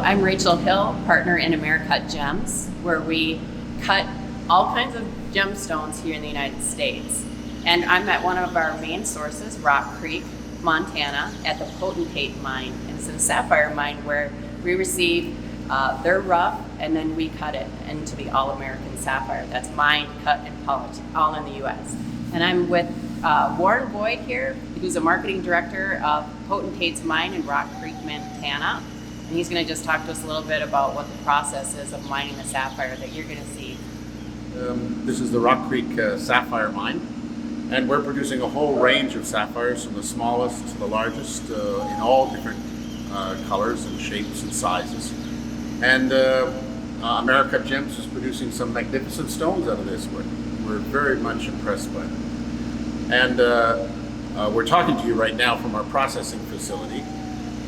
I'm Rachel Hill, partner in Americut Gems, where we cut all kinds of gemstones here in the United States. And I'm at one of our main sources, Rock Creek, Montana, at the Potentate Mine. And it's a sapphire mine where we receive their rough and then we cut it into the All-American Sapphire. That's mined, cut, and polished, all in the U.S. And I'm with Warren Boyd here, who's a marketing director of Potentate's Mine in Rock Creek, Montana. And he's going to just talk to us a little bit about what the process is of mining the sapphire that you're going to see. This is the Rock Creek Sapphire Mine, and we're producing a whole range of sapphires from the smallest to the largest in all different colors and shapes and sizes. And American Gems is producing some magnificent stones out of this. We're very much impressed by them. And we're talking to you right now from our processing facility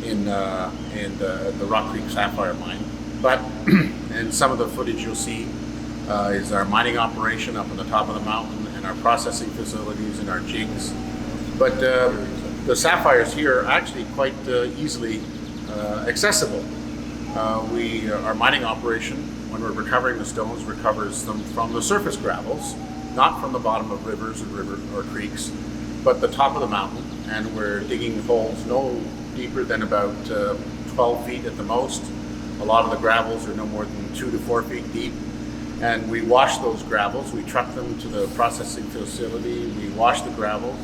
in the Rock Creek Sapphire Mine. But and some of the footage you'll see is our mining operation up on the top of the mountain and our processing facilities and our jigs. But the sapphires here are actually quite easily accessible. Our mining operation, when we're recovering the stones, recovers them from the surface gravels, not from the bottom of rivers or creeks, but the top of the mountain. And we're digging holes no deeper than about 12 feet at the most. A lot of the gravels are no more than 2 to 4 feet deep. And we wash those gravels, we truck them to the processing facility, we wash the gravels.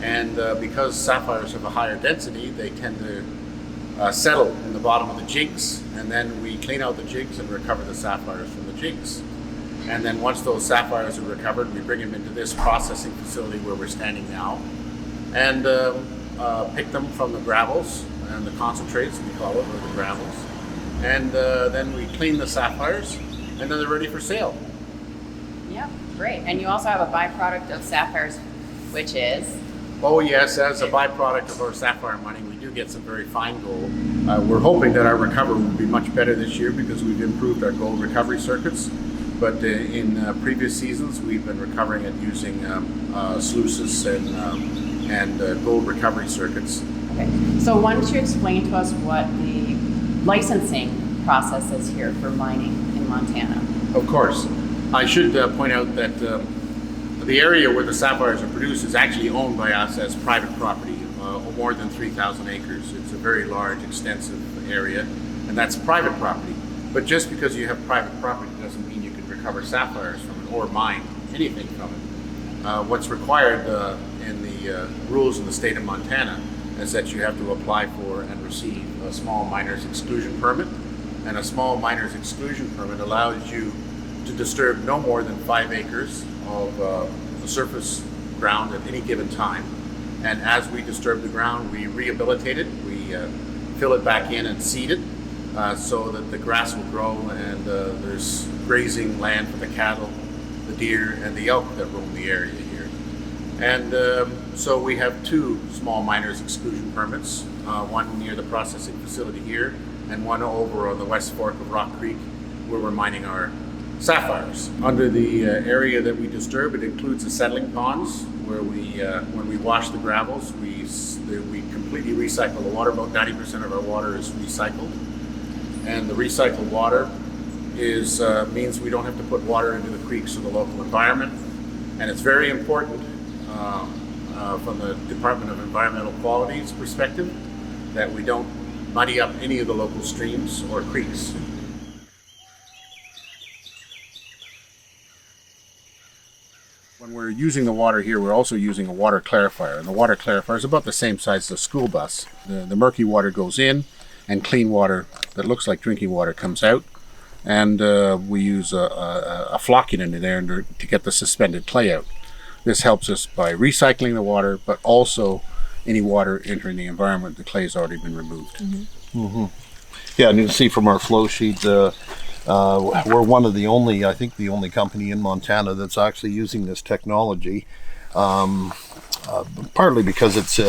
And because sapphires have a higher density, they tend to settle in the bottom of the jigs. And then we clean out the jigs and recover the sapphires from the jigs. And then once those sapphires are recovered, we bring them into this processing facility where we're standing now. And pick them from the gravels and the concentrates, we call it, or the gravels. And then we clean the sapphires, and then they're ready for sale. Yeah, great. And you also have a byproduct of sapphires, which is? Oh yes, as a byproduct of our sapphire mining, we do get some very fine gold. We're hoping that our recovery will be much better this year because we've improved our gold recovery circuits. But in previous seasons, we've been recovering it using sluices and gold recovery circuits. Okay, so why don't you explain to us what the licensing process is here for mining in Montana? Of course. I should point out that the area where the sapphires are produced is actually owned by us as private property, more than 3,000 acres. It's a very large, extensive area, and that's private property. But just because you have private property doesn't mean you can recover sapphires from it or mine anything from it. What's required in the rules in the state of Montana is that you have to apply for and receive a small miner's exclusion permit. And a small miner's exclusion permit allows you to disturb no more than 5 acres of the surface ground at any given time. And as we disturb the ground, we rehabilitate it, we fill it back in and seed it so that the grass will grow and there's grazing land for the cattle, the deer, and the elk that roam the area here. And so we have 2 small miners exclusion permits, one near the processing facility here and one over on the west fork of Rock Creek where we're mining our sapphires. Under the area that we disturb, it includes the settling ponds where when we wash the gravels, we completely recycle the water. About 90% of our water is recycled. And the recycled water means we don't have to put water into the creeks or the local environment. And it's very important from the Department of Environmental Quality's perspective that we don't muddy up any of the local streams or creeks. When we're using the water here, we're also using a water clarifier. And the water clarifier is about the same size as a school bus. The murky water goes in and clean water that looks like drinking water comes out. And we use a flocculant in there to get the suspended clay out. This helps us by recycling the water, but also any water entering the environment, the clay has already been removed. Mm-hmm. Mm-hmm. Yeah, and you can see from our flow sheet, we're one of the only, I think the only company in Montana that's actually using this technology, partly because it's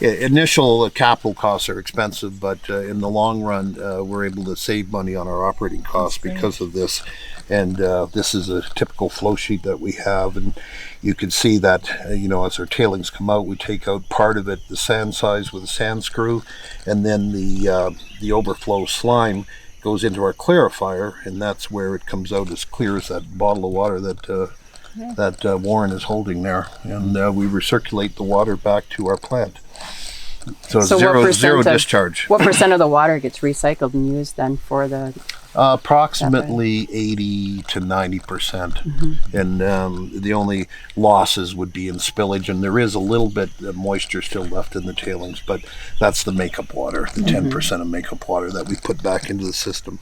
initial capital costs are expensive, but in the long run, we're able to save money on our operating costs because of this. And this is a typical flow sheet that we have, and you can see that as our tailings come out, we take out part of it, the sand size, with a sand screw, and then the overflow slime goes into our clarifier, and that's where it comes out as clear as that bottle of water that Warren is holding there, and we recirculate the water back to our plant. So it's zero discharge. What percent of the water gets recycled and used then for the? Approximately 80 to 90%, and the only losses would be in spillage, and there is a little bit of moisture still left in the tailings, but that's the makeup water, the 10% of makeup water that we put back into the system.